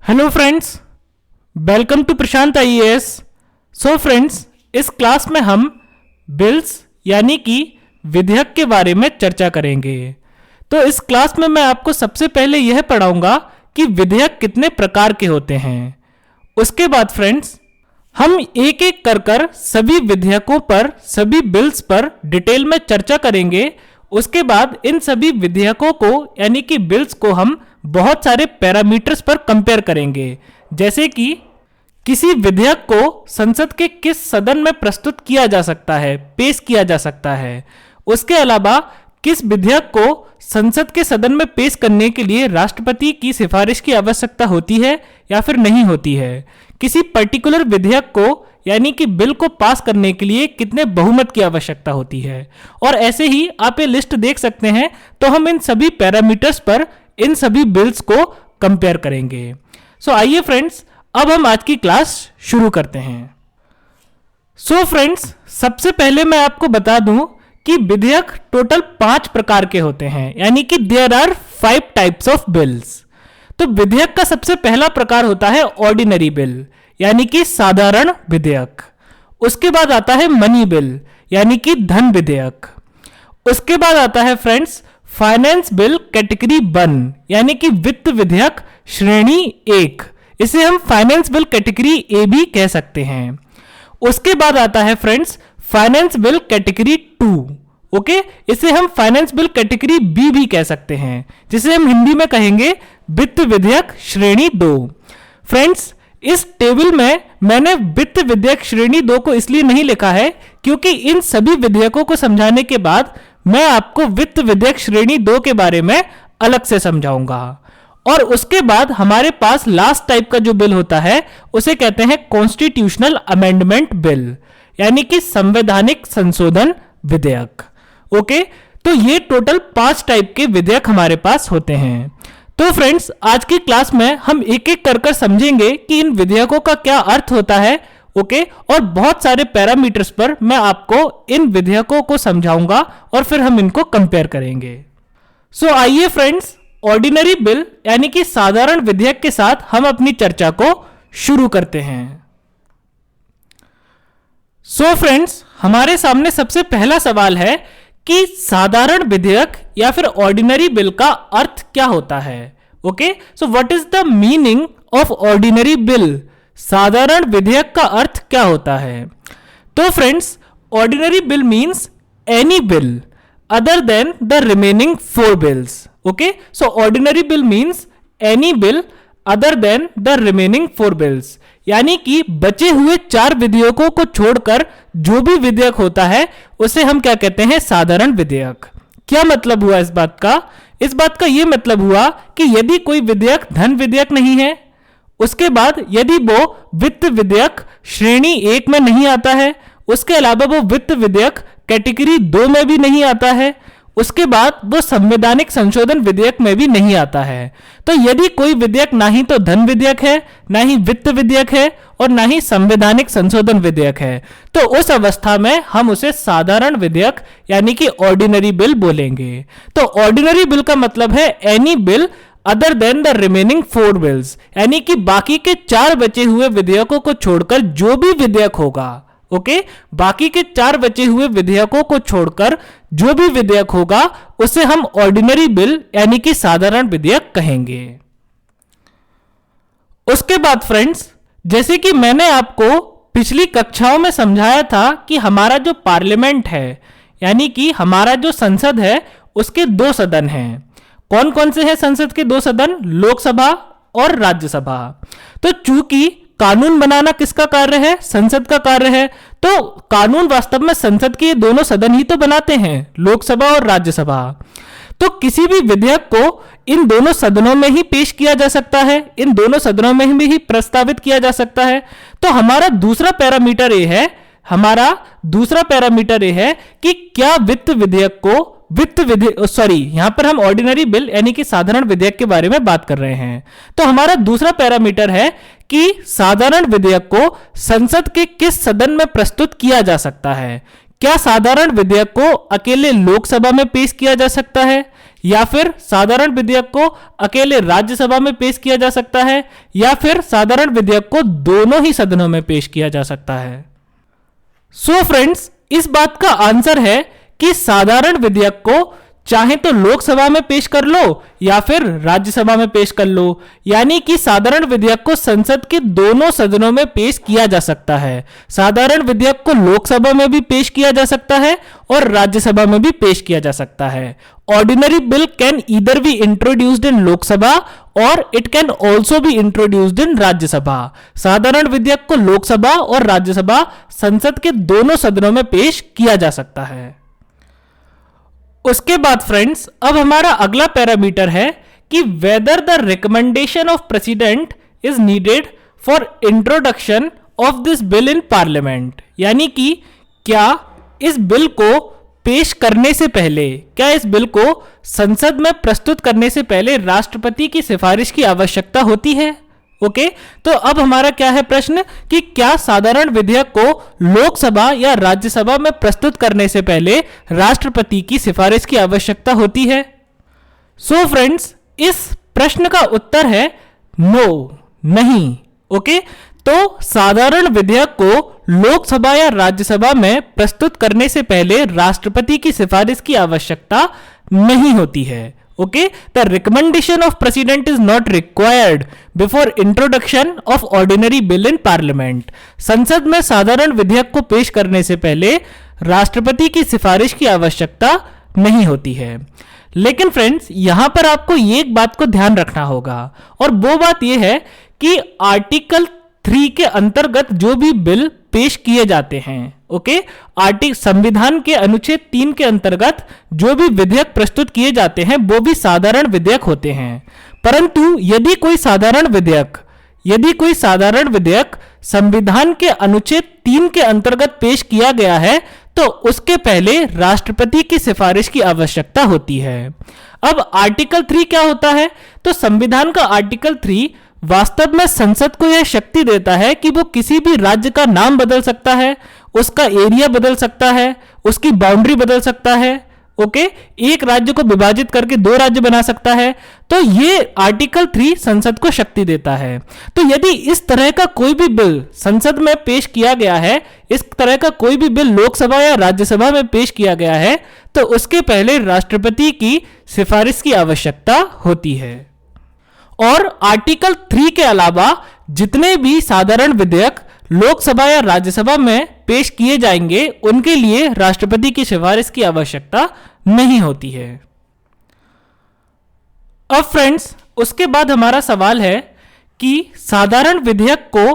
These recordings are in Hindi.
Hello friends, welcome to Prashant IAS. So friends, इस क्लास में हम बिल्स यानी कि विधेयक के बारे में चर्चा करेंगे। तो इस क्लास में मैं आपको सबसे पहले यह पढ़ाऊंगा कि विधेयक कितने प्रकार के होते हैं। उसके बाद फ्रेंड्स, हम एक एक कर सभी विधेयकों पर, सभी बिल्स पर डिटेल में चर्चा करेंगे। उसके बाद इन सभी विधेयकों को यानी कि बिल्स को हम बहुत सारे पैरामीटर्स पर कंपेयर करेंगे, जैसे कि किसी विधेयक को संसद के किस सदन में प्रस्तुत किया जा सकता है, पेश किया जा सकता है। उसके अलावा किस विधेयक को संसद के सदन में पेश करने के लिए राष्ट्रपति की सिफारिश की आवश्यकता होती है या फिर नहीं होती है। किसी पर्टिकुलर विधेयक को यानी कि बिल को पास करने के लिए कितने बहुमत की आवश्यकता होती है। और ऐसे ही आप ये लिस्ट देख सकते हैं। तो हम इन सभी पैरामीटर्स पर इन सभी बिल्स को कंपेयर करेंगे। सो आइए फ्रेंड्स, अब हम आज की क्लास शुरू करते हैं। सो फ्रेंड्स, सबसे पहले मैं आपको बता दूं कि विधेयक टोटल 5 प्रकार के होते हैं, यानी कि there are 5 types of bills. तो विधेयक का सबसे पहला प्रकार होता है ऑर्डिनरी बिल, यानी कि साधारण विधेयक। उसके बाद आता है मनी बिल, यानी कि धन विधेयक। उसके बाद आता है फ्रेंड्स फाइनेंस बिल कैटेगरी 1, यानी कि वित्त विधेयक श्रेणी 1। इसे हम फाइनेंस बिल कैटेगरी ए भी कह सकते हैं। उसके बाद आता है friends finance bill category 2, okay. इसे हम फाइनेंस बिल कैटेगरी बी भी कह सकते हैं, जिसे हम हिंदी में कहेंगे वित्त विधेयक श्रेणी 2। फ्रेंड्स, इस टेबल में मैंने वित्त विधेयक श्रेणी 2 को इसलिए नहीं लिखा है क्योंकि इन सभी विधेयकों को समझाने के बाद मैं आपको वित्त विधेयक श्रेणी 2 के बारे में अलग से समझाऊंगा। और उसके बाद हमारे पास लास्ट टाइप का जो बिल होता है उसे कहते हैं कॉन्स्टिट्यूशनल अमेंडमेंट बिल, यानी कि संवैधानिक संशोधन विधेयक, ओके। तो ये टोटल 5 टाइप के विधेयक हमारे पास होते हैं। तो फ्रेंड्स, आज की क्लास में हम एक एक कर समझेंगे कि इन विधेयकों का क्या अर्थ होता है, ओके। और बहुत सारे पैरामीटर्स पर मैं आपको इन विधेयकों को समझाऊंगा और फिर हम इनको कंपेयर करेंगे। सो आइए फ्रेंड्स, ऑर्डिनरी बिल यानी कि साधारण विधेयक के साथ हम अपनी चर्चा को शुरू करते हैं। सो फ्रेंड्स, हमारे सामने सबसे पहला सवाल है कि साधारण विधेयक या फिर ऑर्डिनरी बिल का अर्थ क्या होता है, okay. So what is the meaning of ordinary bill? साधारण विधेयक का अर्थ क्या होता है? तो friends, ordinary bill means any bill other than the remaining 4 bills, okay. So ordinary bill means any bill other than the remaining 4 bills, यानी कि बचे हुए 4 विधेयकों को छोड़कर जो भी विधेयक होता है उसे हम क्या कहते हैं? साधारण विधेयक। क्या मतलब हुआ इस बात का? इस बात का यह मतलब हुआ कि यदि कोई विधेयक धन विधेयक नहीं है, उसके बाद यदि वो वित्त विधेयक श्रेणी 1 में नहीं आता है, उसके अलावा वो वित्त विधेयक कैटेगरी 2 में भी नहीं आता है, उसके बाद वो संवैधानिक संशोधन विधेयक में भी नहीं आता है। तो यदि कोई विधेयक ना ही तो धन विधेयक है, ना ही वित्त विधेयक है और ना ही संवैधानिक संशोधन विधेयक है, तो उस अवस्था में हम उसे साधारण विधेयक यानी कि ऑर्डिनरी बिल बोलेंगे। तो ऑर्डिनरी बिल का मतलब है any bill other than the remaining 4 bills, यानी कि बाकी के 4 बचे हुए विधेयकों को छोड़कर जो भी विधेयक होगा, ओके। बाकी के 4 बचे हुए विधेयकों को छोड़कर जो भी विधेयक होगा उसे हम ऑर्डिनरी बिल यानी कि साधारण विधेयक कहेंगे। उसके बाद फ्रेंड्स, जैसे कि मैंने आपको पिछली कक्षाओं में समझाया था कि हमारा जो पार्लियामेंट है यानी कि हमारा जो संसद है उसके 2 सदन हैं। कौन कौन से हैं संसद के 2 सदन? लोकसभा और राज्यसभा। तो चूंकि कानून बनाना किसका कार्य है? संसद का कार्य है। तो कानून वास्तव में संसद के ये दोनों सदन ही तो बनाते हैं, लोकसभा और राज्यसभा। तो किसी भी विधेयक को इन दोनों सदनों में ही पेश किया जा सकता है, इन दोनों सदनों में ही प्रस्तावित किया जा सकता है। तो हमारा दूसरा पैरामीटर ये है कि क्या वित्त विधेयक को यहां पर हम ऑर्डिनरी बिल यानी कि साधारण विधेयक के बारे में बात कर रहे हैं। तो हमारा दूसरा पैरामीटर है कि साधारण विधेयक को संसद के किस सदन में प्रस्तुत किया जा सकता है। क्या साधारण विधेयक को अकेले लोकसभा में पेश किया जा सकता है या फिर साधारण विधेयक को अकेले राज्यसभा में पेश किया जा सकता है, या फिर साधारण विधेयक को दोनों ही सदनों में पेश किया जा सकता है। सो फ्रेंड्स, इस बात का आंसर है कि साधारण विधेयक को चाहे तो लोकसभा में पेश कर लो या फिर राज्यसभा में पेश कर लो, यानी कि साधारण विधेयक को संसद के दोनों सदनों में पेश किया जा सकता है। साधारण विधेयक को लोकसभा में भी पेश किया जा सकता है और राज्यसभा में भी पेश किया जा सकता है। Ordinary bill can either be introduced in Lok Sabha और it can also be introduced in Rajya Sabha. साधारण विधेयक को लोकसभा और राज्यसभा संसद के दोनों सदनों में पेश किया जा सकता है। उसके बाद फ्रेंड्स, अब हमारा अगला पैरामीटर है कि whether the recommendation of president is needed for introduction of this bill in parliament, यानी कि क्या इस बिल को पेश करने से पहले, क्या इस बिल को संसद में प्रस्तुत करने से पहले राष्ट्रपति की सिफारिश की आवश्यकता होती है। ओके, तो अब हमारा क्या है प्रश्न कि क्या साधारण विधेयक को लोकसभा या राज्यसभा में प्रस्तुत करने से पहले राष्ट्रपति की सिफारिश की आवश्यकता होती है। सो फ्रेंड्स, इस प्रश्न का उत्तर है नो, नहीं। ओके, तो साधारण विधेयक को लोकसभा या राज्यसभा में प्रस्तुत करने से पहले राष्ट्रपति की सिफारिश की आवश्यकता नहीं होती है। Okay, the recommendation of president is not required before introduction of ordinary bill in parliament. संसद में साधारण विधेयक को पेश करने से पहले राष्ट्रपति की सिफारिश की आवश्यकता नहीं होती है। लेकिन फ्रेंड्स, यहां पर आपको ये एक बात को ध्यान रखना होगा, और वो बात यह है कि आर्टिकल 3 के अंतर्गत जो भी बिल पेश किए जाते हैं, ओके, संविधान के अनुच्छेद 3 के अंतर्गत जो भी विधेयक प्रस्तुत किए जाते हैं वो भी साधारण विधेयक होते हैं। परंतु यदि कोई साधारण विधेयक संविधान के अनुच्छेद 3 के अंतर्गत पेश किया गया है तो उसके पहले राष्ट्रपति की सिफारिश की आवश्यकता होती है। अब आर्टिकल 3 क्या होता है? तो संविधान का आर्टिकल 3 वास्तव में संसद को यह शक्ति देता है कि वो किसी भी राज्य का नाम बदल सकता है, उसका एरिया बदल सकता है, उसकी बाउंड्री बदल सकता है। ओके, एक राज्य को विभाजित करके 2 राज्य बना सकता है। तो ये आर्टिकल 3 संसद को शक्ति देता है। तो यदि इस तरह का कोई भी बिल संसद में पेश किया गया है, इस तरह का कोई भी बिल लोकसभा या राज्यसभा में पेश किया गया है, तो उसके पहले राष्ट्रपति की सिफारिश की आवश्यकता होती है। और आर्टिकल 3 के अलावा जितने भी साधारण विधेयक लोकसभा या राज्यसभा में पेश किए जाएंगे उनके लिए राष्ट्रपति की सिफारिश की आवश्यकता नहीं होती है। अब फ्रेंड्स, उसके बाद हमारा सवाल है कि साधारण विधेयक को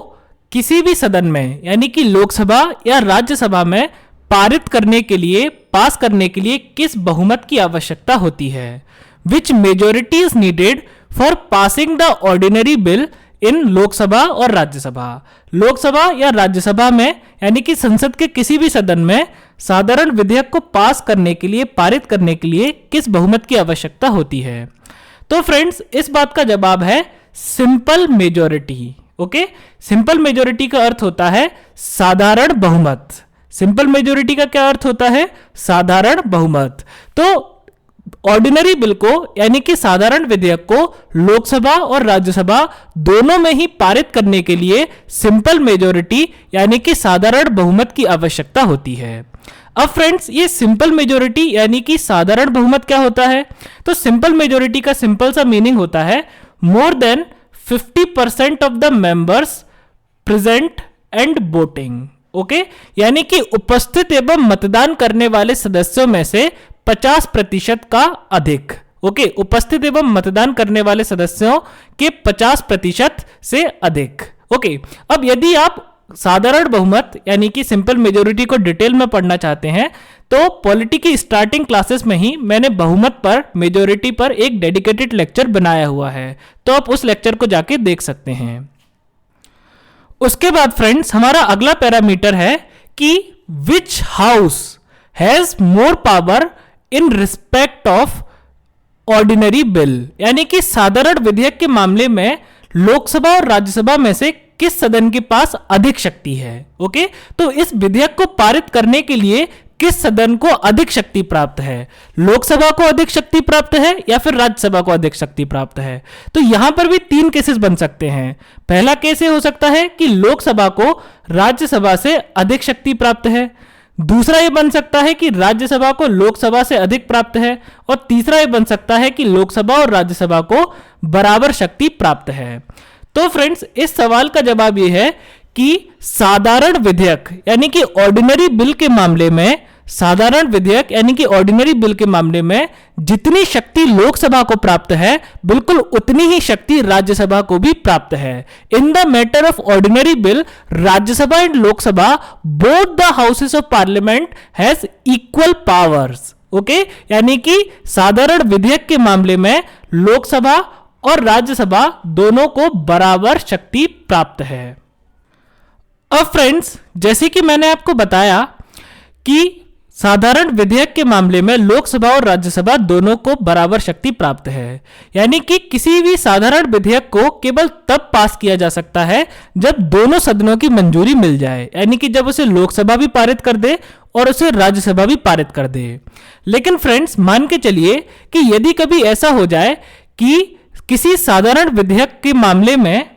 किसी भी सदन में, यानी कि लोकसभा या राज्यसभा में पारित करने के लिए, पास करने के लिए किस बहुमत की आवश्यकता होती है? Which majority is needed for passing the ordinary bill in Lok Sabha और राज्यसभा। लोकसभा या राज्यसभा में, यानी कि संसद के किसी भी सदन में साधारण विधेयक को पास करने के लिए, पारित करने के लिए किस बहुमत की आवश्यकता होती है? तो फ्रेंड्स, इस बात का जवाब है simple majority. Okay, simple majority का अर्थ होता है साधारण बहुमत। सिंपल मेजोरिटी का क्या अर्थ होता है? साधारण बहुमत। तो ऑर्डिनरी बिल को, यानी कि साधारण विधेयक को लोकसभा और राज्यसभा दोनों में ही पारित करने के लिए सिंपल मेजोरिटी, यानी कि साधारण बहुमत की आवश्यकता होती है। अब फ्रेंड्स, ये सिंपल मेजोरिटी यानी कि साधारण बहुमत क्या होता है? तो सिंपल मेजोरिटी का सिंपल सा मीनिंग होता है more than 50% of the members present and voting. Okay, यानी कि उपस्थित एवं मतदान करने वाले सदस्यों में से 50% का अधिक। ओके, उपस्थित एवं मतदान करने वाले सदस्यों के 50% से अधिक। ओके, अब यदि आप साधारण बहुमत यानी कि सिंपल मेजोरिटी को डिटेल में पढ़ना चाहते हैं तो पॉलिटी की स्टार्टिंग क्लासेस में ही मैंने बहुमत पर, मेजोरिटी पर एक डेडिकेटेड लेक्चर बनाया हुआ है, तो आप उस लेक्चर को जाके देख सकते हैं। उसके बाद फ्रेंड्स, हमारा अगला पैरामीटर है कि विच house has more power in respect of ordinary bill, यानी कि साधारण विधेयक के मामले में लोकसभा और राज्यसभा में से किस सदन के पास अधिक शक्ति है। ओके, तो इस विधेयक को पारित करने के लिए किस सदन को अधिक शक्ति प्राप्त है, लोकसभा को अधिक शक्ति प्राप्त है या फिर राज्यसभा को अधिक शक्ति प्राप्त है। तो यहां पर भी तीन केसेस बन सकते हैं। पहला केस हो सकता है कि लोकसभा को राज्यसभा से अधिक शक्ति प्राप्त है, दूसरा ये बन सकता है कि राज्यसभा को लोकसभा से अधिक प्राप्त है, और तीसरा ये बन सकता है कि लोकसभा और राज्यसभा को बराबर शक्ति प्राप्त है। तो फ्रेंड्स, इस सवाल का जवाब ये है कि साधारण विधेयक यानी कि ऑर्डिनरी बिल के मामले में, साधारण विधेयक यानी कि ऑर्डिनरी बिल के मामले में जितनी शक्ति लोकसभा को प्राप्त है, बिल्कुल उतनी ही शक्ति राज्यसभा को भी प्राप्त है। In the matter of ordinary bill, Rajya Sabha and Lok Sabha both the houses of parliament has equal powers. Okay, यानी कि साधारण विधेयक के मामले में लोकसभा और राज्यसभा दोनों को बराबर शक्ति प्राप्त है। अब फ्रेंड्स, जैसे कि मैंने आपको बताया कि साधारण विधेयक के मामले में लोकसभा और राज्यसभा दोनों को बराबर शक्ति प्राप्त है, यानी कि किसी भी साधारण विधेयक को केवल तब पास किया जा सकता है जब दोनों सदनों की मंजूरी मिल जाए, यानी कि जब उसे लोकसभा भी पारित कर दे और उसे राज्यसभा भी पारित कर दे। लेकिन फ्रेंड्स, मान के चलिए कि यदि कभी ऐसा हो जाए कि किसी साधारण विधेयक के मामले में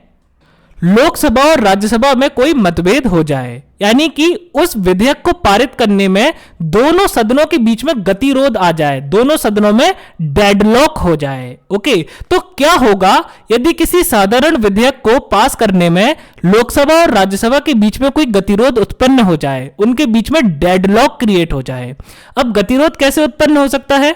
लोकसभा और राज्यसभा में कोई मतभेद हो जाए, यानी कि उस विधेयक को पारित करने में दोनों सदनों के बीच में गतिरोध आ जाए, दोनों सदनों में डेडलॉक हो जाए। ओके, तो क्या होगा यदि किसी साधारण विधेयक को पास करने में लोकसभा और राज्यसभा के बीच में कोई गतिरोध उत्पन्न हो जाए, उनके बीच में डेडलॉक क्रिएट हो जाए। अब गतिरोध कैसे उत्पन्न हो सकता है?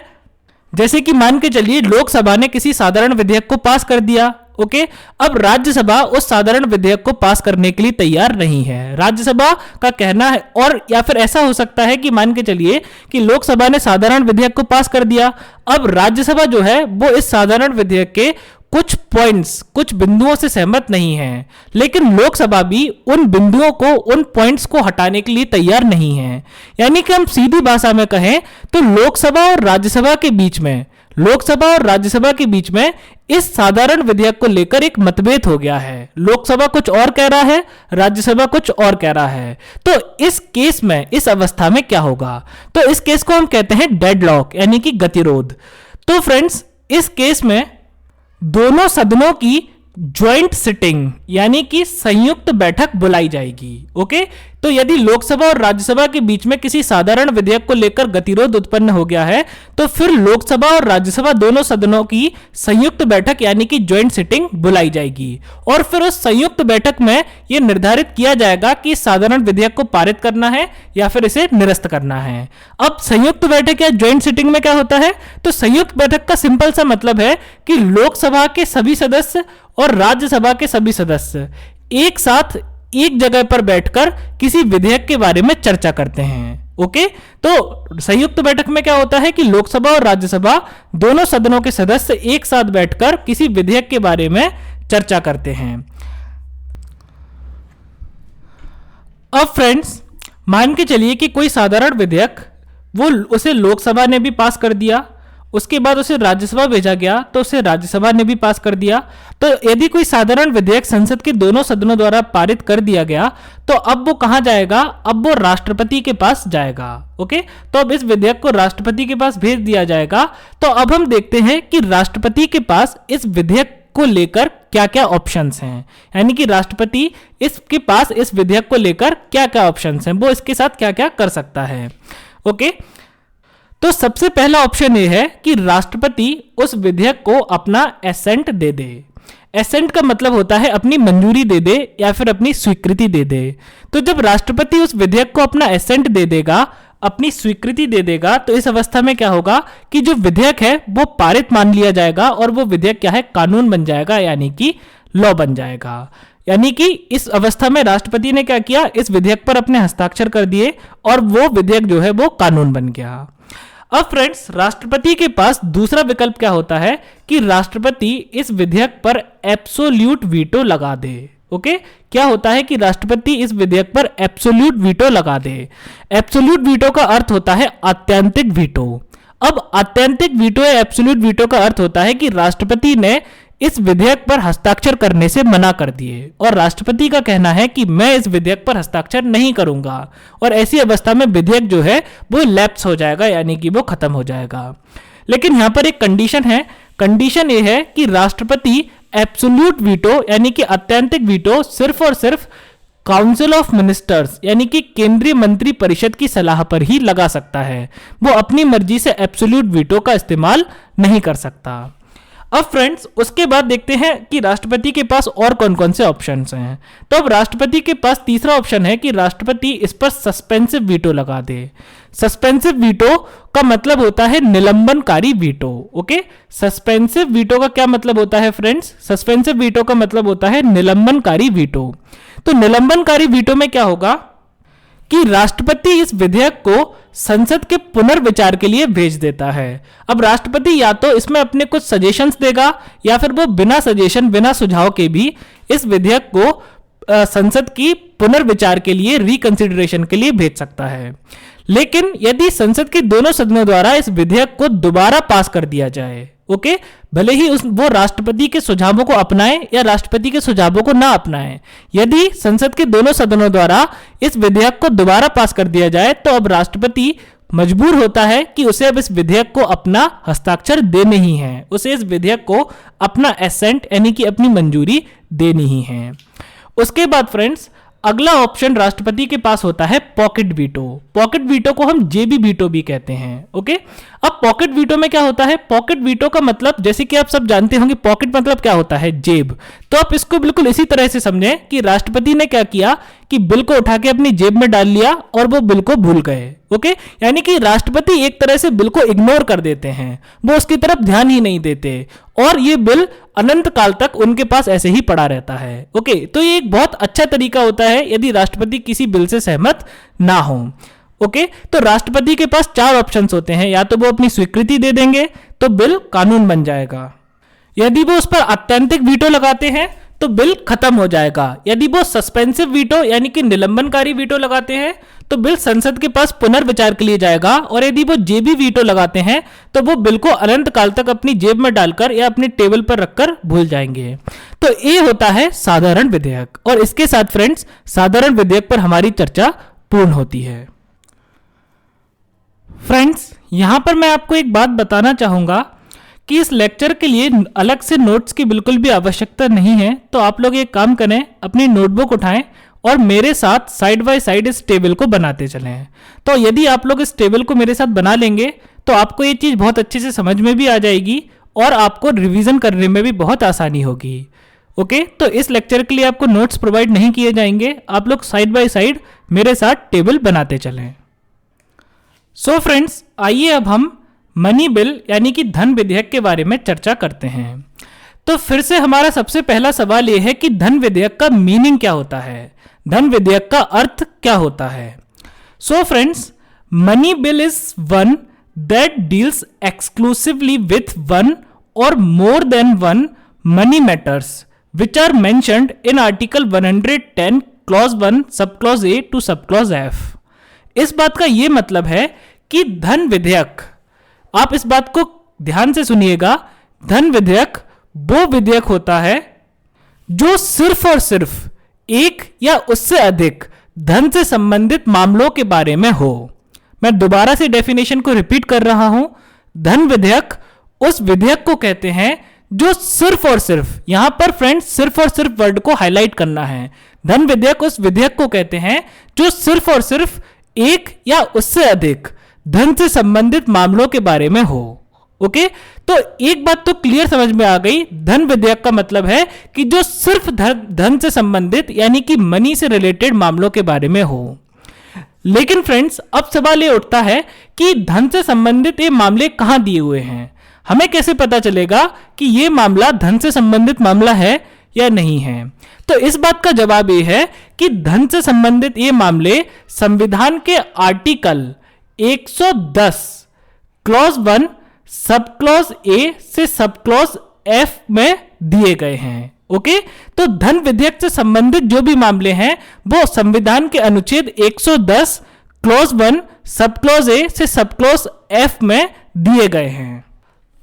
जैसे कि मान के चलिए लोकसभा ने किसी साधारण विधेयक को पास कर दिया। ओके, अब राज्यसभा उस साधारण विधेयक को पास करने के लिए तैयार नहीं है। राज्यसभा का कहना है, और या फिर ऐसा हो सकता है कि मान के चलिए कि लोकसभा ने साधारण विधेयक को पास कर दिया, अब राज्यसभा जो है वो इस साधारण विधेयक के कुछ पॉइंट्स, कुछ बिंदुओं से सहमत नहीं है, लेकिन लोकसभा भी उन बिंदुओं को, उन पॉइंट्स को हटाने के लिए तैयार नहीं है। यानी कि हम सीधी भाषा में कहें तो लोकसभा और राज्यसभा के बीच में, लोकसभा और राज्यसभा के बीच में इस साधारण विधेयक को लेकर एक मतभेद हो गया है। लोकसभा कुछ और कह रहा है, राज्यसभा कुछ और कह रहा है। तो इस केस में, इस अवस्था में क्या होगा? तो इस केस को हम कहते हैं डेडलॉक, यानी कि गतिरोध। तो फ्रेंड्स, इस केस में दोनों सदनों की ज्वाइंट सिटिंग यानी कि संयुक्त बैठक बुलाई जाएगी। ओके, तो यदि लोकसभा और राज्यसभा के बीच में किसी साधारण विधेयक को लेकर गतिरोध उत्पन्न हो गया है, तो फिर लोकसभा और राज्यसभा दोनों सदनों की संयुक्त बैठक यानी कि ज्वाइंट सिटिंग बुलाई जाएगी, और फिर उस संयुक्त बैठक में यह निर्धारित किया जाएगा कि साधारण विधेयक को पारित करना है या फिर इसे निरस्त करना है। अब संयुक्त बैठक या ज्वाइंट सिटिंग में क्या होता है? तो संयुक्त बैठक का सिंपल सा मतलब है कि लोकसभा के सभी सदस्य और राज्यसभा के सभी सदस्य एक साथ एक जगह पर बैठकर किसी विधेयक के बारे में चर्चा करते हैं। ओके, तो संयुक्त बैठक में क्या होता है कि लोकसभा और राज्यसभा दोनों सदनों के सदस्य एक साथ बैठकर किसी विधेयक के बारे में चर्चा करते हैं। अब फ्रेंड्स, मान के चलिए कि कोई साधारण विधेयक उसे लोकसभा ने भी पास कर दिया, उसके बाद उसे राज्यसभा भेजा गया तो उसे राज्यसभा ने भी पास कर दिया। तो यदि कोई साधारण विधेयक संसद के दोनों सदनों द्वारा पारित कर दिया गया तो अब वो कहां जाएगा? अब वो राष्ट्रपति के पास जाएगा। ओके, तो अब इस विधेयक को राष्ट्रपति के पास भेज दिया जाएगा। तो अब हम देखते हैं कि राष्ट्रपति के पास इस विधेयक को लेकर क्या क्या ऑप्शंस हैं, यानी कि राष्ट्रपति इसके पास इस विधेयक को लेकर क्या क्या ऑप्शंस हैं, वो इसके साथ क्या क्या कर सकता है। ओके, तो सबसे पहला ऑप्शन ये है कि राष्ट्रपति उस विधेयक को अपना एसेंट दे दे। एसेंट का मतलब होता है अपनी मंजूरी दे दे या फिर अपनी स्वीकृति दे दे। तो जब राष्ट्रपति उस विधेयक को अपना एसेंट दे देगा, अपनी स्वीकृति दे देगा, तो इस अवस्था में क्या होगा कि जो विधेयक है वो पारित मान लिया जाएगा और वो विधेयक क्या है? कानून बन जाएगा, यानी कि लॉ बन जाएगा। यानी कि इस अवस्था में राष्ट्रपति ने क्या किया? इस विधेयक पर अपने हस्ताक्षर कर दिए और वो विधेयक जो है वो कानून बन गया। अब फ्रेंड्स, राष्ट्रपति के पास दूसरा विकल्प क्या होता है कि राष्ट्रपति इस विधेयक पर एब्सोल्यूट वीटो लगा दे। ओके, क्या होता है कि राष्ट्रपति इस विधेयक पर एब्सोल्यूट वीटो लगा दे। एब्सोल्यूट वीटो का अर्थ होता है आत्यंतिक वीटो। अब आत्यंतिक वीटो या एब्सोल्यूट वीटो का अर्थ होता है कि राष्ट्रपति ने इस विधेयक पर हस्ताक्षर करने से मना कर दिए और राष्ट्रपति का कहना है कि मैं इस विधेयक पर हस्ताक्षर नहीं करूंगा और ऐसी अवस्था में विधेयक जो है वो लैप्स हो जाएगा, यानी कि वो खत्म हो जाएगा। लेकिन यहां पर एक कंडीशन है। कंडीशन ये है कि राष्ट्रपति एब्सोल्यूट वीटो यानी कि अत्यंतिक वीटो सिर्फ और सिर्फ काउंसिल ऑफ मिनिस्टर्स यानी कि केंद्रीय मंत्री परिषद की सलाह पर ही लगा सकता है। वो अपनी मर्जी से एब्सोल्यूट वीटो का इस्तेमाल नहीं कर सकता। अब फ्रेंड्स उसके बाद देखते हैं कि राष्ट्रपति के पास और कौन कौन से ऑप्शंस हैं। तो अब राष्ट्रपति के पास तीसरा ऑप्शन है कि राष्ट्रपति इस पर सस्पेंसिव वीटो लगा दे। सस्पेंसिव वीटो का मतलब होता है निलंबनकारी वीटो। ओके, सस्पेंसिव वीटो का क्या मतलब होता है फ्रेंड्स? सस्पेंसिव वीटो का मतलब होता है निलंबनकारी वीटो। तो निलंबनकारी वीटो में क्या होगा कि राष्ट्रपति इस विधेयक को संसद के पुनर्विचार के लिए भेज देता है। अब राष्ट्रपति या तो इसमें अपने कुछ सजेशंस देगा या फिर वो बिना सजेशन बिना सुझाव के भी इस विधेयक को संसद की पुनर्विचार के लिए रिकंसिडरेशन के लिए भेज सकता है। लेकिन यदि संसद के दोनों सदनों द्वारा इस विधेयक को दोबारा पास कर दिया जाए, ओके, भले ही वो राष्ट्रपति के सुझावों को अपनाए या राष्ट्रपति के सुझावों को ना अपनाए, यदि संसद के दोनों सदनों द्वारा इस विधेयक को दोबारा पास कर दिया जाए तो अब राष्ट्रपति मजबूर होता है कि उसे अब इस विधेयक को अपना हस्ताक्षर देने ही है, उसे इस विधेयक को अपना एसेंट यानी कि अपनी मंजूरी देनी ही है। उसके बाद फ्रेंड्स अगला ऑप्शन राष्ट्रपति के पास होता है पॉकेट वीटो। पॉकेट वीटो को हम जेबी वीटो भी कहते हैं। ओके, अब पॉकेट वीटो में क्या होता है? पॉकेट वीटो का मतलब जैसे कि आप सब जानते होंगे पॉकेट मतलब क्या होता है? जेब। तो आप इसको बिल्कुल इसी तरह से समझें कि राष्ट्रपति ने क्या किया कि बिल को उठा के अपनी जेब में डाल लिया और वो बिल को भूल गए। ओके, यानी कि राष्ट्रपति एक तरह से बिल को इग्नोर कर देते हैं, वो उसकी तरफ ध्यान ही नहीं देते और ये बिल अनंत काल तक उनके पास ऐसे ही पड़ा रहता है। ओके, तो ये एक बहुत अच्छा तरीका होता है यदि राष्ट्रपति किसी बिल से सहमत ना हो। ओके, तो राष्ट्रपति के पास चार ऑप्शंस होते हैं, या तो वो अपनी स्वीकृति दे देंगे तो बिल कानून बन जाएगा, यदि वो उस पर अत्यंतिक वीटो लगाते हैं तो बिल खत्म हो जाएगा, यदि वो सस्पेंसिव वीटो यानी कि निलंबनकारी वीटो लगाते हैं तो बिल संसद के पास पुनर्विचार के लिए जाएगा, और यदि वो जेबी वीटो लगाते हैं तो वो बिल को अनंत काल तक अपनी जेब में डालकर या अपने टेबल पर रखकर भूल जाएंगे। तो ये होता है साधारण विधेयक, और इसके साथ फ्रेंड्स साधारण विधेयक पर हमारी चर्चा पूर्ण होती है। फ्रेंड्स यहां पर मैं आपको एक बात बताना चाहूंगा कि इस लेक्चर के लिए अलग से नोट्स की बिल्कुल भी आवश्यकता नहीं है। तो आप लोग एक काम करें, अपनी नोटबुक उठाएं और मेरे साथ साइड बाय साइड इस टेबल को बनाते चलें। तो यदि आप लोग इस टेबल को मेरे साथ बना लेंगे तो आपको ये चीज़ बहुत अच्छे से समझ में भी आ जाएगी और आपको रिवीजन करने में भी बहुत आसानी होगी। ओके, तो इस लेक्चर के लिए आपको नोट्स प्रोवाइड नहीं किए जाएंगे, आप लोग साइड बाय साइड मेरे साथ टेबल बनाते चलें। सो फ्रेंड्स आइए अब हम मनी बिल यानी कि धन विधेयक के बारे में चर्चा करते हैं। तो फिर से हमारा सबसे पहला सवाल यह है कि धन विधेयक का मीनिंग क्या होता है, धन विधेयक का अर्थ क्या होता है। So friends money bill is one that deals exclusively with one or more than one money matters which are mentioned in article 110 clause 1 sub clause A to sub clause F. इस बात का यह मतलब है कि धन विधेयक, आप इस बात को ध्यान से सुनिएगा, धन विधेयक वो विधेयक होता है जो सिर्फ और सिर्फ एक या उससे अधिक धन से संबंधित मामलों के बारे में हो। मैं दोबारा से डेफिनेशन को रिपीट कर रहा हूं, धन विधेयक उस विधेयक को कहते हैं जो सिर्फ और सिर्फ, यहां पर फ्रेंड्स सिर्फ और सिर्फ वर्ड को हाईलाइट करना है, धन विधेयक उस विधेयक को कहते हैं जो सिर्फ और सिर्फ एक या उससे अधिक धन से संबंधित मामलों के बारे में हो। ओके, तो एक बात तो क्लियर समझ में आ गई, धन विधेयक का मतलब है कि जो सिर्फ धन से संबंधित यानी कि मनी से रिलेटेड मामलों के बारे में हो। लेकिन फ्रेंड्स अब सवाल ये उठता है कि धन से संबंधित ये मामले कहां दिए हुए हैं, हमें कैसे पता चलेगा कि ये मामला धन से संबंधित मामला है या नहीं है। तो इस बात का जवाब ये है कि धन से संबंधित ये मामले संविधान के आर्टिकल 110 क्लॉज 1 सब क्लॉज ए से सब क्लॉज एफ में दिए गए हैं। ओके, तो धन विधेयक से संबंधित जो भी मामले हैं वो संविधान के अनुच्छेद 110 क्लॉज 1 सब क्लॉज ए से सब क्लॉज एफ में दिए गए हैं।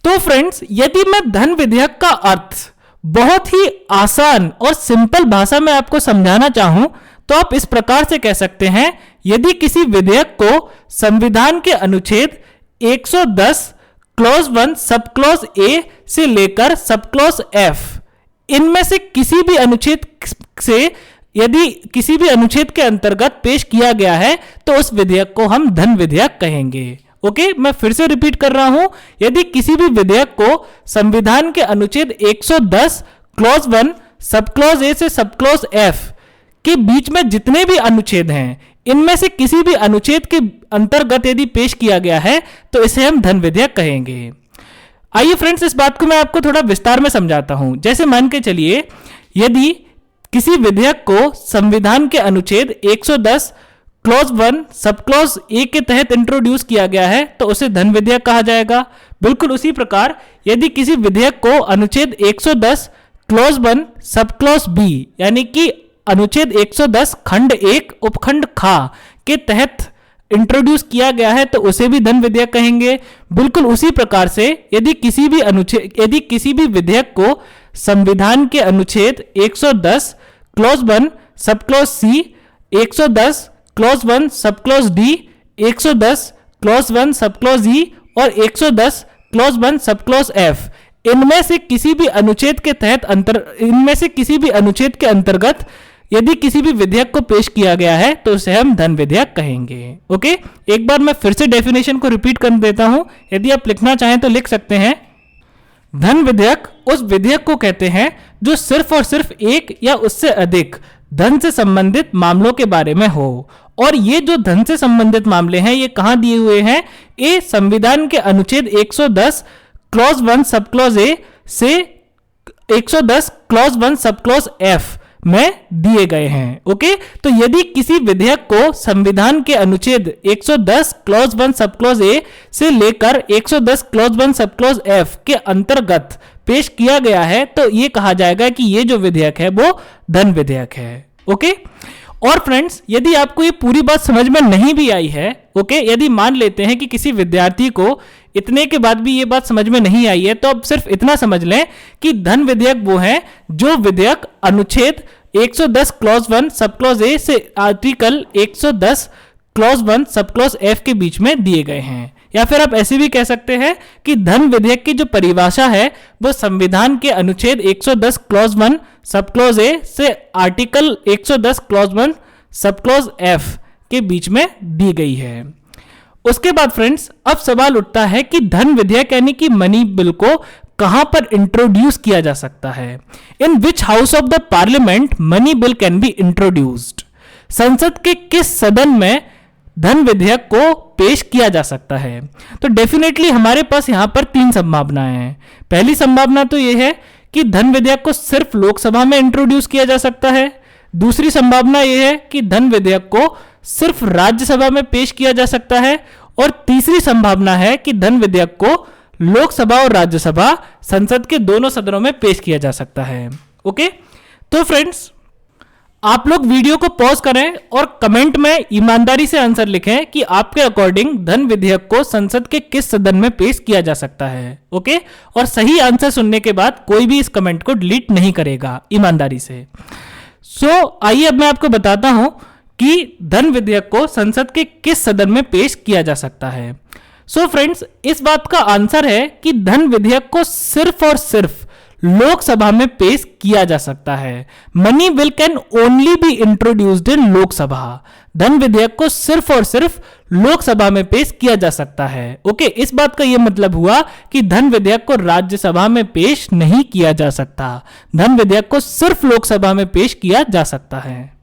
तो फ्रेंड्स यदि मैं धन विधेयक का अर्थ बहुत ही आसान और सिंपल भाषा में आपको समझाना चाहूं तो आप इस प्रकार से कह सकते हैं, यदि किसी विधेयक को संविधान के अनुच्छेद 110 क्लॉज 1 सब क्लॉज ए से लेकर सब क्लॉज एफ इनमें से किसी भी अनुच्छेद से यदि किसी भी अनुच्छेद के अंतर्गत पेश किया गया है तो उस विधेयक को हम धन विधेयक कहेंगे। ओके, मैं फिर से रिपीट कर रहा हूं, यदि किसी भी विधेयक को संविधान के अनुच्छेद 110 क्लॉज 1 सब क्लॉज ए से सब क्लॉज एफ के बीच में जितने भी अनुच्छेद हैं, इनमें से किसी भी अनुच्छेद के अंतर्गत यदि पेश किया गया है तो इसे हम धन विधेयक कहेंगे। आइए फ्रेंड्स, इस बात को मैं आपको थोड़ा विस्तार में समझाता हूं। जैसे मान के चलिए, यदि किसी विधेयक को संविधान के अनुच्छेद 110 क्लॉज 1 सब क्लॉज ए के तहत इंट्रोड्यूस किया गया है तो उसे धन विधेयक कहा जाएगा। बिल्कुल उसी प्रकार यदि किसी विधेयक को अनुच्छेद 110 क्लॉज 1 सब क्लॉज बी यानी कि अनुच्छेद 110 खंड 1 उपखंड खा के तहत इंट्रोड्यूस किया गया है तो उसे भी धन विधेयक कहेंगे। बिल्कुल उसी प्रकार से यदि किसी भी विधेयक को संविधान के अनुच्छेद 110 clause 1 sub clause C, 110 clause 1 sub clause D, 110 clause 1 sub clause ई और 110 क्लॉज 1 सब क्लॉज एफ इनमें से किसी भी अनुच्छेद के अंतर्गत यदि किसी भी विधेयक को पेश किया गया है तो उसे हम धन विधेयक कहेंगे। ओके, एक बार मैं फिर से डेफिनेशन को रिपीट कर देता हूं, यदि आप लिखना चाहें तो लिख सकते हैं। धन विधेयक उस विधेयक को कहते हैं जो सिर्फ और सिर्फ एक या उससे अधिक धन से संबंधित मामलों के बारे में हो। और ये जो धन से संबंधित मामले हैं ये कहां दिए हुए हैं? ये संविधान के अनुच्छेद 110 क्लॉज 1 सब क्लॉज ए से 110 क्लॉज 1 सब क्लॉज एफ में दिए गए हैं। ओके, तो यदि किसी विधेयक को संविधान के अनुच्छेद 110 क्लॉज 1 सब क्लॉज ए से लेकर 110 क्लॉज 1 सब क्लॉज एफ के अंतर्गत पेश किया गया है तो ये कहा जाएगा कि ये जो विधेयक है वो धन विधेयक है। ओके, और फ्रेंड्स, यदि आपको ये पूरी बात समझ में नहीं भी आई है, ओके, यदि मान लेते हैं कि किसी विद्यार्थी को इतने के बाद भी ये बात समझ में नहीं आई है तो अब सिर्फ इतना समझ लें कि धन विधेयक वो है जो विधेयक अनुच्छेद 110 क्लॉज 1 सब क्लॉज ए से article 110 clause 1 sub clause F के बीच में दिए गए हैं। या फिर आप ऐसे भी कह सकते हैं कि धन विधेयक की जो परिभाषा है वो संविधान के अनुच्छेद 110 क्लॉज 1 सब क्लॉज ए से article 110 clause 1 sub clause F के बीच में दी गई है। उसके बाद फ्रेंड्स, अब सवाल उठता है कि धन विधेयक यानी कि मनी बिल को कहां पर इंट्रोड्यूस किया जा सकता है? In which house of the parliament money bill can be introduced? संसद के किस सदन में धन विधेयक को पेश किया जा सकता है? तो डेफिनेटली हमारे पास यहां पर तीन संभावनाएं हैं। पहली संभावना तो यह है कि धन विधेयक को सिर्फ लोकसभा में इंट्रोड्यूस किया जा सकता है। दूसरी संभावना यह है कि धन विधेयक को सिर्फ राज्यसभा में पेश किया जा सकता है। और तीसरी संभावना है कि धन विधेयक को लोकसभा और राज्यसभा संसद के दोनों सदनों में पेश किया जा सकता है। ओके, तो फ्रेंड्स, आप लोग वीडियो को पॉज करें और कमेंट में ईमानदारी से आंसर लिखें कि आपके अकॉर्डिंग धन विधेयक को संसद के किस सदन में पेश किया जा सकता है। ओके, और सही आंसर सुनने के बाद कोई भी इस कमेंट को डिलीट नहीं करेगा, ईमानदारी से। आइए अब मैं आपको बताता हूं कि धन विधेयक को संसद के किस सदन में पेश किया जा सकता है। फ्रेंड्स, इस बात का आंसर है कि धन विधेयक को सिर्फ और सिर्फ लोकसभा में पेश किया जा सकता है। Money bill can only B introduced in Lok Sabha. धन विधेयक को सिर्फ और सिर्फ लोकसभा में पेश किया जा सकता है। ओके, इस बात का यह मतलब हुआ कि धन विधेयक को राज्यसभा में पेश नहीं किया जा सकता। धन विधेयक को सिर्फ लोकसभा में पेश किया जा सकता है।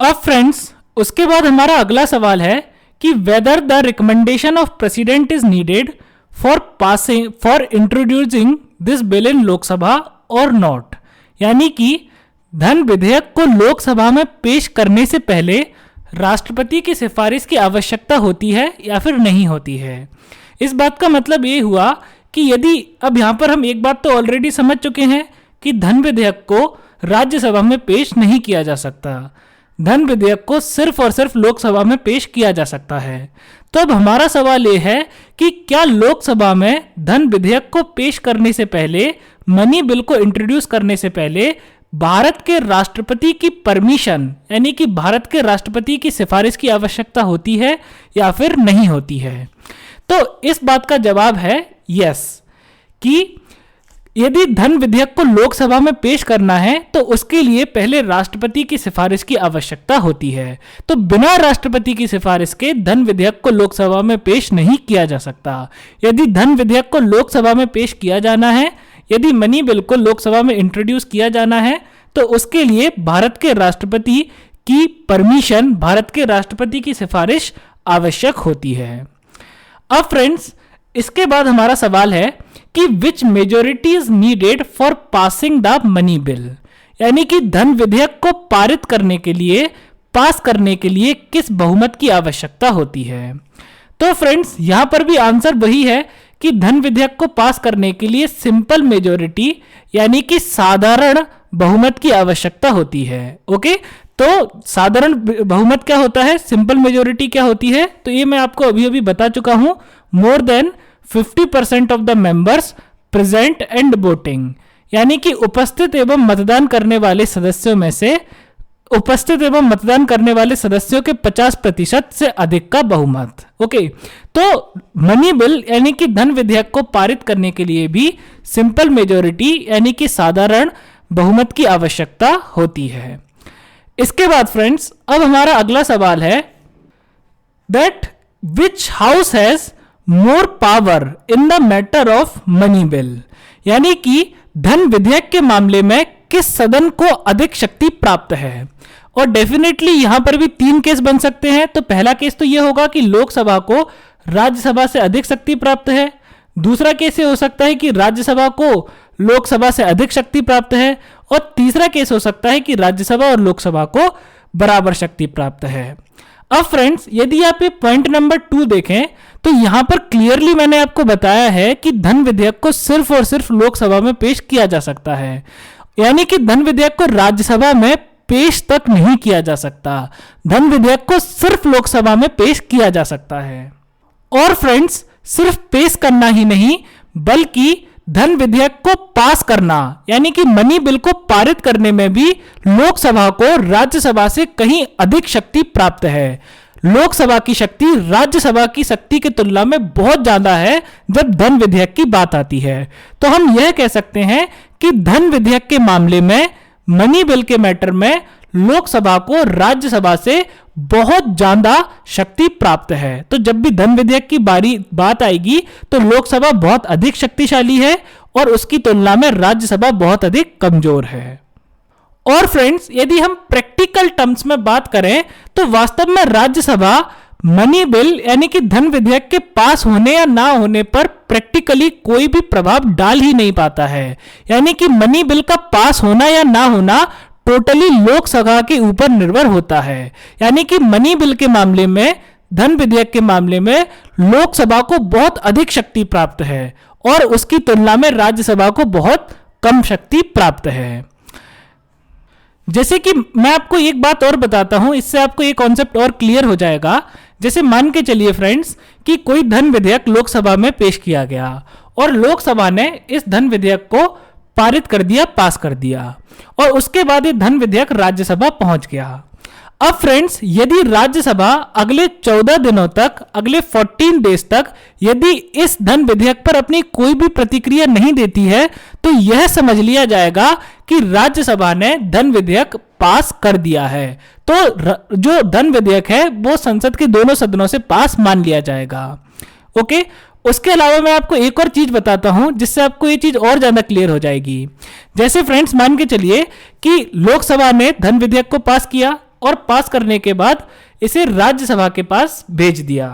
अब फ्रेंड्स, उसके बाद हमारा अगला सवाल है कि whether the recommendation of president is needed for introducing this bill in Lok Sabha or not. यानी कि धन विधेयक को लोकसभा में पेश करने से पहले राष्ट्रपति की सिफारिश की आवश्यकता होती है या फिर नहीं होती है। इस बात का मतलब ये हुआ कि यदि अब यहां पर हम एक बात तो ऑलरेडी समझ चुके हैं कि धन विधेयक को राज्यसभा में पेश नहीं किया जा सकता। धन विधेयक को सिर्फ और सिर्फ लोकसभा में पेश किया जा सकता है। तो अब हमारा सवाल यह है कि क्या लोकसभा में धन विधेयक को पेश करने से पहले मनी बिल को इंट्रोड्यूस करने से पहले भारत के राष्ट्रपति की परमिशन यानी कि भारत के राष्ट्रपति की सिफारिश की आवश्यकता होती है या फिर नहीं होती है? तो इस बात का जवाब है यस, कि यदि धन विधेयक को लोकसभा में पेश करना है तो उसके लिए पहले राष्ट्रपति की सिफारिश की आवश्यकता होती है। तो बिना राष्ट्रपति की सिफारिश के धन विधेयक को लोकसभा में पेश नहीं किया जा सकता। यदि धन विधेयक को लोकसभा में पेश किया जाना है, यदि मनी बिल को लोकसभा में इंट्रोड्यूस किया जाना है, तो उसके लिए भारत के राष्ट्रपति की परमिशन, भारत के राष्ट्रपति की सिफारिश आवश्यक होती है। अब फ्रेंड्स, इसके बाद हमारा सवाल है कि which majority is needed for passing the money bill, यानी कि धन विधेयक को पारित करने के लिए, पास करने के लिए किस बहुमत की आवश्यकता होती है? तो फ्रेंड्स, यहां पर भी आंसर वही है कि धन विधेयक को पास करने के लिए सिंपल मेजोरिटी यानी कि साधारण बहुमत की आवश्यकता होती है। ओके, तो साधारण बहुमत क्या होता है, सिंपल मेजोरिटी क्या होती है? तो ये मैं आपको अभी अभी बता चुका हूं, more than 50% of the members present and voting, यानी कि उपस्थित एवं मतदान करने वाले सदस्यों में से उपस्थित एवं मतदान करने वाले सदस्यों के 50% से अधिक का बहुमत। ओके, तो मनी बिल यानी कि धन विधेयक को पारित करने के लिए भी सिंपल मेजोरिटी यानी कि साधारण बहुमत की आवश्यकता होती है। इसके बाद फ्रेंड्स, अब हमारा अगला सवाल है that which house has more power in the matter of money bill, यानी कि धन विधेयक के मामले में किस सदन को अधिक शक्ति प्राप्त है? और डेफिनेटली यहां पर भी 3 केस बन सकते हैं। तो पहला केस तो यह होगा कि लोकसभा को राज्यसभा से अधिक शक्ति प्राप्त है। दूसरा केस ये हो सकता है कि राज्यसभा को लोकसभा से अधिक शक्ति प्राप्त है। और तीसरा केस हो सकता है कि राज्यसभा और लोकसभा को बराबर शक्ति प्राप्त है। अब फ्रेंड्स, यदि आप ये पॉइंट नंबर 2 देखें तो यहां पर क्लियरली मैंने आपको बताया है कि धन विधेयक को सिर्फ और सिर्फ लोकसभा में पेश किया जा सकता है, यानी कि धन विधेयक को राज्यसभा में पेश तक नहीं किया जा सकता। धन विधेयक को सिर्फ लोकसभा में पेश किया जा सकता है। और फ्रेंड्स, सिर्फ पेश करना ही नहीं बल्कि धन विधेयक को पास करना यानी कि मनी बिल को पारित करने में भी लोकसभा को राज्यसभा से कहीं अधिक शक्ति प्राप्त है। लोकसभा की शक्ति राज्यसभा की शक्ति की तुलना में बहुत ज्यादा है जब धन विधेयक की बात आती है। तो हम यह कह सकते हैं कि धन विधेयक के मामले में, मनी बिल के मैटर में लोकसभा को राज्यसभा से बहुत ज्यादा शक्ति प्राप्त है। तो जब भी धन विधेयक की बात आएगी तो लोकसभा बहुत अधिक शक्तिशाली है और उसकी तुलना में राज्यसभा बहुत अधिक कमजोर है। और फ्रेंड्स, यदि हम प्रैक्टिकल टर्म्स में बात करें तो वास्तव में राज्यसभा मनी बिल यानी कि धन विधेयक के पास होने या ना होने पर प्रैक्टिकली कोई भी प्रभाव डाल ही नहीं पाता है। यानी कि मनी बिल का पास होना या ना होना टोटली लोकसभा के ऊपर निर्भर होता है। यानी कि मनी बिल के मामले में, धन विधेयक के मामले में लोकसभा को बहुत अधिक शक्ति प्राप्त है और उसकी तुलना में राज्यसभा को बहुत कम शक्ति प्राप्त है। जैसे कि मैं आपको एक बात और बताता हूं, इससे आपको ये कॉन्सेप्ट और क्लियर हो जाएगा। जैसे मान के चलिए फ्रेंड्स कि कोई धन विधेयक लोकसभा में पेश किया गया और लोकसभा ने इस धन विधेयक को पारित कर दिया, पास कर दिया, और उसके बाद ये धन विधेयक राज्यसभा पहुंच गया। अब फ्रेंड्स, यदि राज्यसभा अगले 14 दिनों तक, अगले 14 डेज तक यदि इस धन विधेयक पर अपनी कोई भी प्रतिक्रिया नहीं देती है तो यह समझ लिया जाएगा कि राज्यसभा ने धन विधेयक पास कर दिया है। तो जो धन विधेयक है वो संसद के दोनों सदनों से पास मान लिया जाएगा। ओके, उसके अलावा मैं आपको एक और चीज बताता हूं जिससे आपको ये चीज और ज्यादा क्लियर हो जाएगी। जैसे फ्रेंड्स, मान के चलिए कि लोकसभा ने धन विधेयक को पास किया और पास करने के बाद इसे राज्यसभा के पास भेज दिया।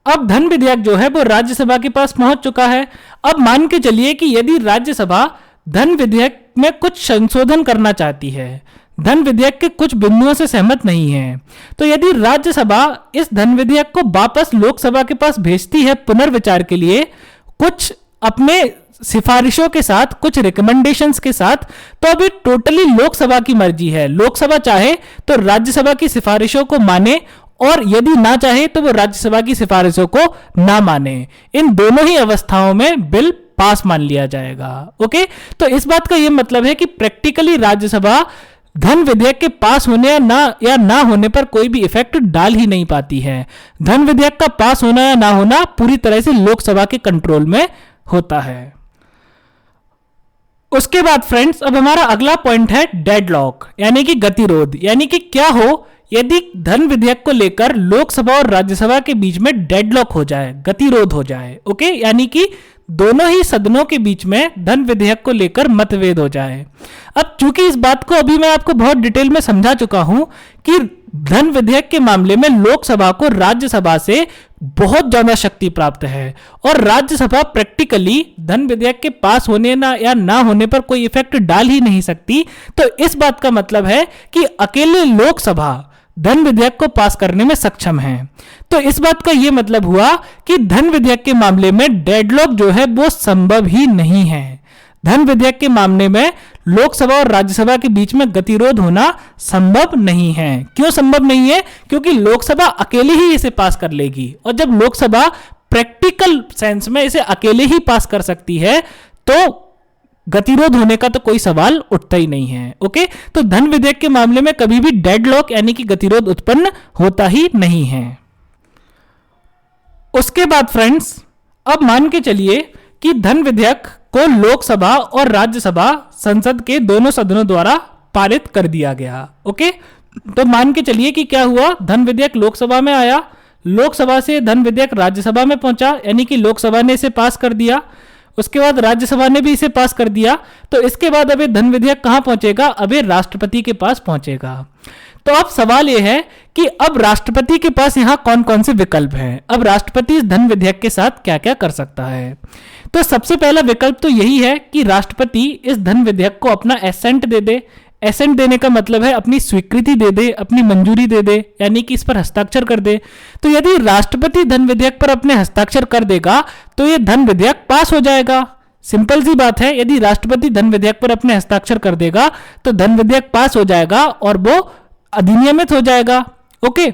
अब धन विधेयक जो है वो राज्यसभा के पास पहुंच चुका है। अब मान के चलिए कि यदि राज्यसभा धन विधेयक में कुछ संशोधन करना चाहती है, धन विधेयक के कुछ बिंदुओं से सहमत नहीं है, तो यदि राज्यसभा इस धन विधेयक को वापस लोकसभा के पास भेजती है पुनर्विचार के लिए, कुछ अपने सिफारिशों के साथ, कुछ रिकमेंडेशंस के साथ, तो अभी टोटली लोकसभा की मर्जी है। लोकसभा चाहे तो राज्यसभा की सिफारिशों को माने और यदि ना चाहे तो वो राज्यसभा की सिफारिशों को ना माने। इन दोनों ही अवस्थाओं में बिल पास मान लिया जाएगा। ओके, तो इस बात का यह मतलब है कि प्रैक्टिकली राज्यसभा धन विधेयक के पास होने या ना होने पर कोई भी इफेक्ट डाल ही नहीं पाती है। धन विधेयक का पास होना या ना होना पूरी तरह से लोकसभा के कंट्रोल में होता है। उसके बाद फ्रेंड्स, अब हमारा अगला पॉइंट है डेडलॉक, यानी कि गतिरोध। यानी कि क्या हो यदि धन विधेयक को लेकर लोकसभा और राज्यसभा के बीच में डेडलॉक हो जाए, गतिरोध हो जाए। ओके, यानी कि दोनों ही सदनों के बीच में धन विधेयक को लेकर मतभेद हो जाए। अब चूंकि इस बात को अभी मैं आपको बहुत डिटेल में समझा चुका हूं कि धन विधेयक के मामले में लोकसभा को राज्यसभा से बहुत ज्यादा शक्ति प्राप्त है और राज्यसभा प्रैक्टिकली धन विधेयक के पास होने या ना होने पर कोई इफेक्ट डाल ही नहीं सकती। तो इस बात का मतलब है कि अकेले लोकसभा धन विधेयक को पास करने में सक्षम है। तो इस बात का यह मतलब हुआ कि धन विधेयक के मामले में डेडलॉक जो है वो संभव ही नहीं है। धन विधेयक के मामले में लोकसभा और राज्यसभा के बीच में गतिरोध होना संभव नहीं है। क्यों संभव नहीं है? क्योंकि लोकसभा अकेले ही इसे पास कर लेगी, और जब लोकसभा प्रैक्टिकल सेंस में इसे अकेले ही पास कर सकती है तो गतिरोध होने का तो कोई सवाल उठता ही नहीं है। ओके, तो धन विधेयक के मामले में कभी भी डेडलॉक यानी कि गतिरोध उत्पन्न होता ही नहीं है। उसके बाद फ्रेंड्स, अब मान के चलिए कि धन विधेयक को लोकसभा और राज्यसभा संसद के दोनों सदनों द्वारा पारित कर दिया गया। ओके, तो मान के चलिए कि क्या हुआ, धन विधेयक लोकसभा में आया, लोकसभा से धन विधेयक राज्यसभा में पहुंचा, यानी कि लोकसभा ने इसे पास कर दिया, उसके बाद राज्यसभा ने भी इसे पास कर दिया। तो इसके बाद अब ये धन विधेयक कहां पहुंचेगा? अब ये राष्ट्रपति के पास पहुंचेगा। तो अब सवाल यह है कि अब राष्ट्रपति के पास यहां कौन कौन से विकल्प हैं। अब राष्ट्रपति इस धन विधेयक के साथ क्या क्या कर सकता है? तो सबसे पहला विकल्प तो यही है कि राष्ट्रपति इस धन विधेयक को अपना एसेंट दे दे। एसेंट देने का मतलब है अपनी स्वीकृति दे दे, अपनी मंजूरी दे दे, यानी कि इस पर हस्ताक्षर कर दे। तो यदि राष्ट्रपति धन विधेयक पर अपने हस्ताक्षर कर देगा तो यह धन विधेयक पास हो जाएगा। सिंपल सी बात है, यदि राष्ट्रपति धन विधेयक पर अपने हस्ताक्षर कर देगा तो धन विधेयक पास हो जाएगा और वो अधिनियमित हो जाएगा। ओके,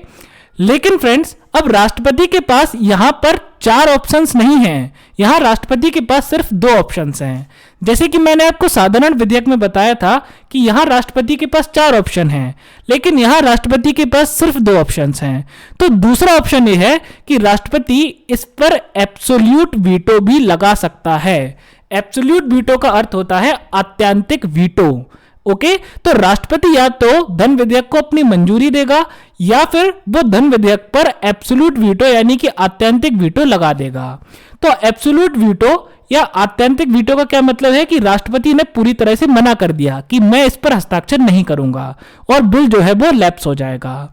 लेकिन फ्रेंड्स, अब राष्ट्रपति के पास यहां पर 4 ऑप्शंस नहीं हैं, यहां राष्ट्रपति के पास सिर्फ 2 ऑप्शंस हैं। जैसे कि मैंने आपको साधारण विधेयक में बताया था कि यहां राष्ट्रपति के पास 4 ऑप्शन हैं, लेकिन यहां राष्ट्रपति के पास सिर्फ 2 ऑप्शंस हैं। तो दूसरा ऑप्शन यह है कि राष्ट्रपति इस पर एब्सोल्यूट वीटो भी लगा सकता है। एब्सोल्यूट वीटो का अर्थ होता है आत्यंतिक वीटो। ओके, तो राष्ट्रपति या तो धन विधेयक को अपनी मंजूरी देगा या फिर वो धन विधेयक पर एब्सोल्यूट वीटो यानी कि आत्यंतिक वीटो लगा देगा। तो एब्सोल्यूट वीटो या आत्यंतिक वीटो का क्या मतलब है कि राष्ट्रपति ने पूरी तरह से मना कर दिया कि मैं इस पर हस्ताक्षर नहीं करूंगा और बिल जो है वो लैप्स हो जाएगा।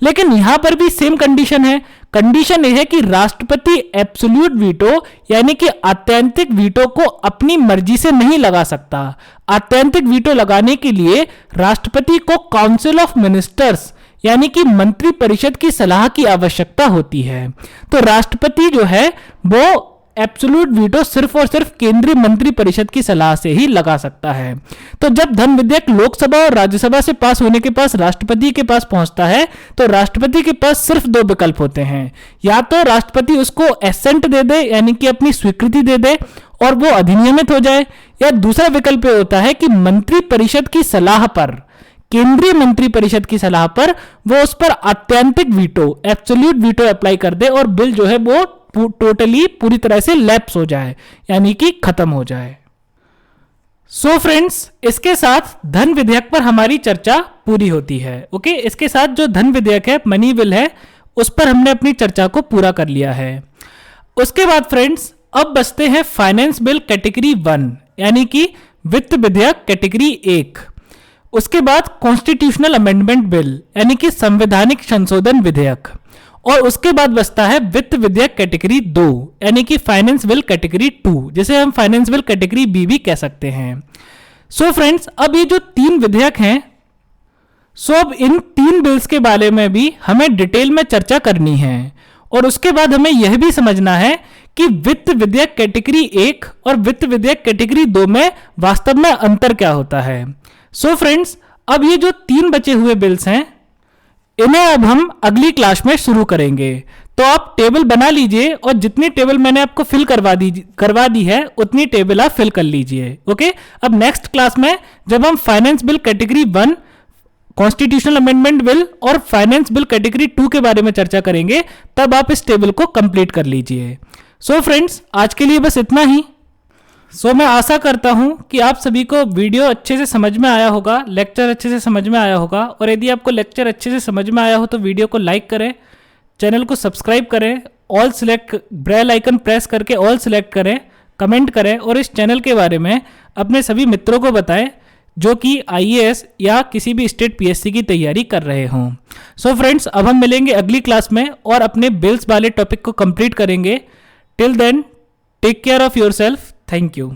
लेकिन यहां पर भी सेम कंडीशन है। कंडीशन यह है कि राष्ट्रपति एब्सोल्यूट वीटो यानी कि आत्यंतिक वीटो को अपनी मर्जी से नहीं लगा सकता। आत्यंतिक वीटो लगाने के लिए राष्ट्रपति को काउंसिल ऑफ मिनिस्टर्स यानी कि मंत्री परिषद की सलाह की आवश्यकता होती है। तो राष्ट्रपति जो है वो एब्सोल्यूट वीटो सिर्फ और सिर्फ केंद्रीय मंत्री परिषद की सलाह से ही लगा सकता है। तो जब धन विधेयक लोकसभा और राज्यसभा से पास होने के पास राष्ट्रपति के पास पहुंचता है तो राष्ट्रपति के पास सिर्फ 2 विकल्प होते हैं। या तो राष्ट्रपति उसको एसेंट दे दे यानी कि अपनी स्वीकृति दे दे और वो अधिनियमित हो जाए, या दूसरा विकल्प होता है कि मंत्री परिषद की सलाह पर, केंद्रीय मंत्री परिषद की सलाह पर वो उस पर आत्यंतिक वीटो एब्सोल्यूट वीटो अप्लाई कर दे और बिल जो है वो टोटली पूरी तरह से लैप्स हो जाए यानी कि खत्म हो जाए। सो फ्रेंड्स, इसके साथ धन विधेयक पर हमारी चर्चा पूरी होती है। ओके, इसके साथ जो धन विधेयक है, मनी बिल है, उस पर हमने अपनी चर्चा को पूरा कर लिया है। उसके बाद फ्रेंड्स, अब बचते हैं फाइनेंस बिल कैटेगरी 1 यानी कि वित्त विधेयक कैटेगरी 1। उसके बाद कॉन्स्टिट्यूशनल अमेंडमेंट बिल यानी कि संवैधानिक संशोधन विधेयक, और उसके बाद बचता है वित्त विधेयक कैटेगरी 2 यानी कि फाइनेंस बिल कैटेगरी 2, जिसे हम फाइनेंस बिल कैटेगरी बी भी कह सकते हैं। सो फ्रेंड्स, अब ये जो 3 विधेयक हैं, सो अब इन 3 बिल्स के बारे में भी हमें डिटेल में चर्चा करनी है और उसके बाद हमें यह भी समझना है कि वित्त विधेयक कैटेगरी 1 और वित्त विधेयक कैटेगरी 2 में वास्तव में अंतर क्या होता है। सो फ्रेंड्स, अब ये जो 3 बचे हुए बिल्स हैं इन्हें अब हम अगली क्लास में शुरू करेंगे। तो आप टेबल बना लीजिए और जितनी टेबल मैंने आपको फिल करवा दी है उतनी टेबल आप फिल कर लीजिए। ओके, अब नेक्स्ट क्लास में जब हम finance bill category 1, constitutional amendment bill और फाइनेंस बिल कैटेगरी 2 के बारे में चर्चा करेंगे, तब आप इस टेबल को कंप्लीट कर लीजिए। सो फ्रेंड्स, आज के लिए बस इतना ही। मैं आशा करता हूं कि आप सभी को वीडियो अच्छे से समझ में आया होगा, लेक्चर अच्छे से समझ में आया होगा, और यदि आपको लेक्चर अच्छे से समझ में आया हो तो वीडियो को लाइक करें, चैनल को सब्सक्राइब करें, all select bell icon press करके ऑल सिलेक्ट करें, कमेंट करें और इस चैनल के बारे में अपने सभी मित्रों को बताएं जो कि आईएएस या किसी भी स्टेट पीएससी की तैयारी कर रहे हों। सो फ्रेंड्स, अब हम मिलेंगे अगली क्लास में और अपने बिल्स वाले टॉपिक को कंप्लीट करेंगे। Till then, take care of yourself. Thank you.